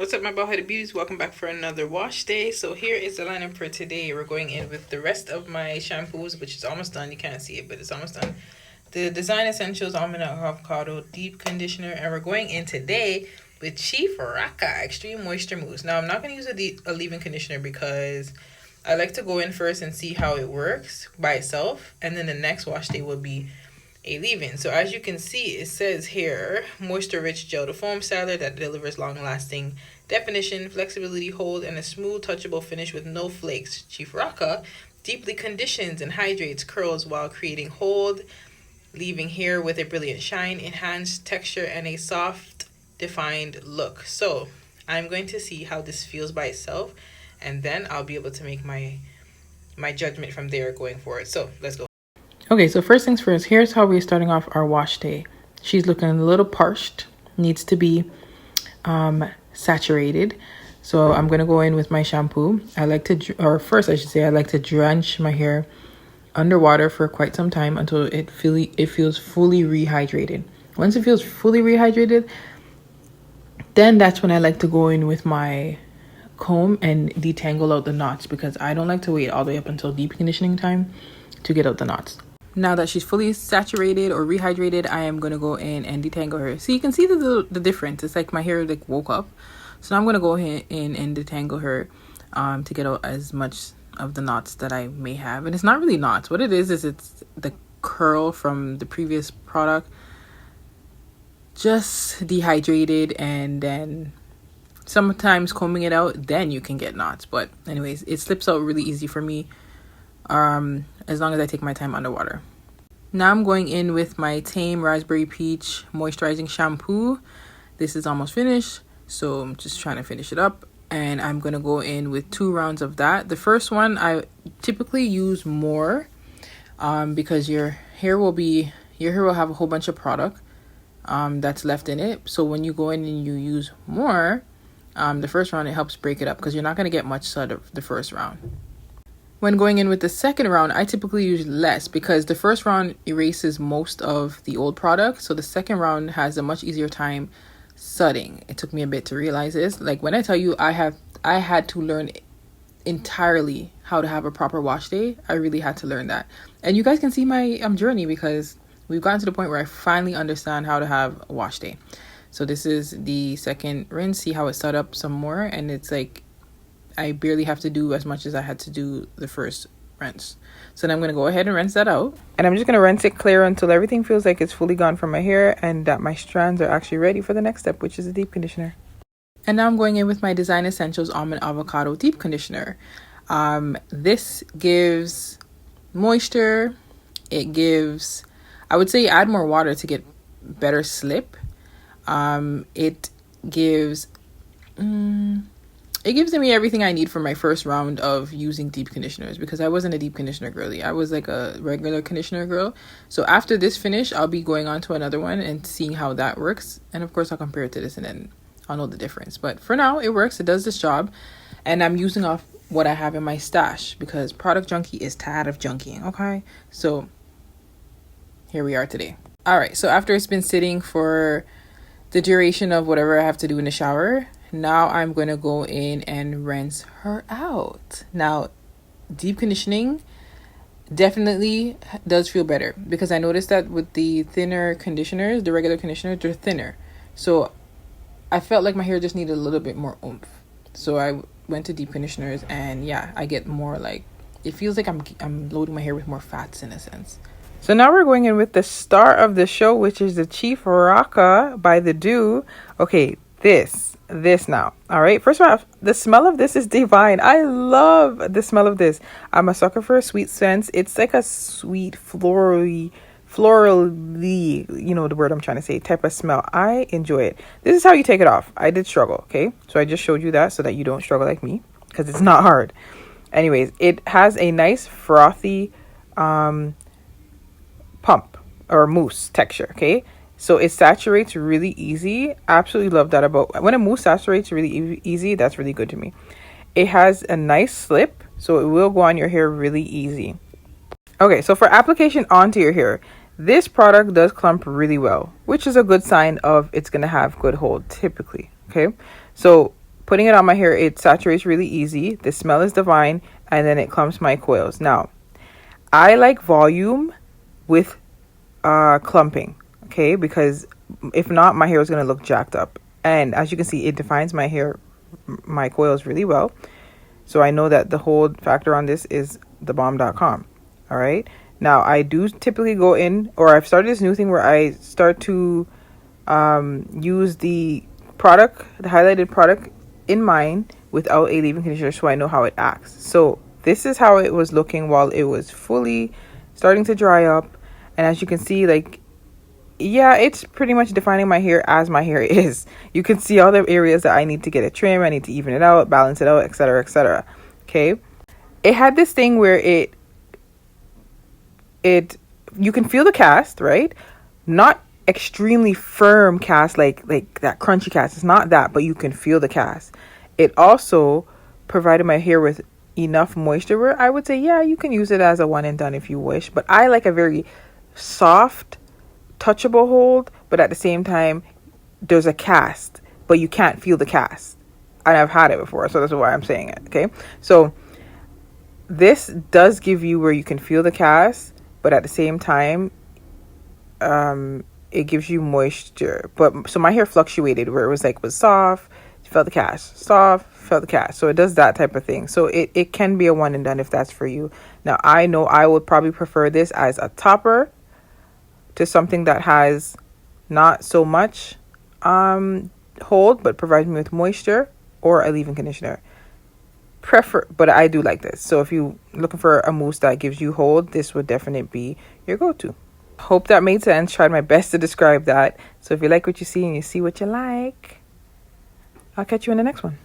What's up, my bald-headed beauties? Welcome back for another wash day. So here is the lineup for today. We're going in with the rest of my shampoos, which is almost done. You can't see it, but it's almost done. The Design Essentials Almond and Avocado Deep Conditioner. And we're going in today with Chief Rocka Extreme Moisture Mousse. Now, I'm not going to use a leave-in conditioner because I like to go in first and see how it works by itself. And then the next wash day will be a leave-in. So as you can see, it says here, moisture-rich gel to foam styler that delivers long-lasting definition, flexibility, hold, and a smooth, touchable finish with no flakes. Chief Rocka deeply conditions and hydrates curls while creating hold, leaving hair with a brilliant shine, enhanced texture, and a soft, defined look. So I'm going to see how this feels by itself, and then I'll be able to make my judgment from there going forward. So let's go. Okay, so first things first, here's how we're starting off our wash day. She's looking a little parched, needs to be saturated. So I'm going to go in with my shampoo. I like to drench my hair underwater for quite some time until it feels fully rehydrated. Once it feels fully rehydrated, then that's when I like to go in with my comb and detangle out the knots, because I don't like to wait all the way up until deep conditioning time to get out the knots. Now that she's fully saturated or rehydrated, I am going to go in and detangle her. So you can see the difference. It's like my hair woke up. So now I'm going to go in and detangle her to get out as much of the knots that I may have. And it's not really knots. What it is it's the curl from the previous product just dehydrated, and then sometimes combing it out, then you can get knots. But anyways, it slips out really easy for me. As long as I take my time underwater. Now I'm going in with my Tame Raspberry Peach Moisturizing Shampoo. This is almost finished, so I'm just trying to finish it up. And I'm going to go in with 2 rounds of that. The first one, I typically use more because your hair will have a whole bunch of product that's left in it. So when you go in and you use more, the first round, it helps break it up because you're not going to get much out of the first round. When going in with the second round, I typically use less because the first round erases most of the old product. So the second round has a much easier time sudding. It took me a bit to realize this. Like when I tell you I had to learn entirely how to have a proper wash day, I really had to learn that. And you guys can see my journey because we've gotten to the point where I finally understand how to have a wash day. So this is the second rinse. See how it set up some more, and it's like I barely have to do as much as I had to do the first rinse. So then I'm going to go ahead and rinse that out. And I'm just going to rinse it clear until everything feels like it's fully gone from my hair and that my strands are actually ready for the next step, which is a deep conditioner. And now I'm going in with my Design Essentials Almond Avocado Deep Conditioner. This gives moisture. It gives, I would say add more water to get better slip. It gives me everything I need for my first round of using deep conditioners, because I wasn't a deep conditioner girly. I was like a regular conditioner girl. So after this finish, I'll be going on to another one and seeing how that works. And of course, I'll compare it to this and then I'll know the difference. But for now, it works. It does this job. And I'm using off what I have in my stash because Product Junkie is tired of junkying. Okay. So here we are today. All right. So after it's been sitting for the duration of whatever I have to do in the shower, now I'm going to go in and rinse her out. Now, deep conditioning definitely does feel better because I noticed that with the thinner conditioners, the regular conditioners, they're thinner. So I felt like my hair just needed a little bit more oomph. So I went to deep conditioners, and yeah, I get more like, it feels like I'm loading my hair with more fats in a sense. So now we're going in with the star of the show, which is the Chief Rocka by The Dew. Okay, this now. All right. First of all, the smell of this is divine. I love the smell of this. I'm a sucker for sweet scents. It's like a sweet florally, you know the word I'm trying to say, type of smell. I enjoy it. This is how you take it off. I did struggle. Okay. So I just showed you that so that you don't struggle like me, because it's not hard. Anyways, it has a nice frothy pump or mousse texture. Okay. So it saturates really easy. Absolutely love that about when a mousse saturates really easy. That's really good to me. It has a nice slip, so it will go on your hair really easy. Okay, so for application onto your hair, this product does clump really well, which is a good sign of it's going to have good hold typically. Okay, so Putting it on my hair, it saturates really easy. The smell is divine, and then it clumps my coils. Now, I like volume with clumping, okay? Because if not, my hair is going to look jacked up. And as you can see, it defines my hair, my coils really well. So I know that the hold factor on this is thebomb.com. All right. Now, I do typically go in, or I've started this new thing where I start to use the product, the highlighted product in mine without a leave-in conditioner, so I know how it acts. So this is how it was looking while it was fully starting to dry up. And as you can see, like, yeah, it's pretty much defining my hair as my hair is. You can see all the areas that I need to get a trim, I need to even it out, balance it out, etc., etc. Okay. It had this thing where you can feel the cast, right? Not extremely firm cast like that crunchy cast. It's not that, but you can feel the cast. It also provided my hair with enough moisture where I would say, yeah, you can use it as a one and done if you wish. But I like a very soft, touchable hold, but at the same time, there's a cast, but you can't feel the cast. And I've had it before, so that's why I'm saying it. Okay, so this does give you where you can feel the cast, but at the same time, it gives you moisture. But so my hair fluctuated where it was soft, felt the cast, soft, felt the cast. So it does that type of thing. So it can be a one and done if that's for you. Now I know I would probably prefer this as a topper to something that has not so much hold but provides me with moisture, or a leave-in conditioner. But I do like this. So if you're looking for a mousse that gives you hold, this would definitely be your go-to. Hope that made sense. Tried my best to describe that. So if you like what you see and you see what you like, I'll catch you in the next one.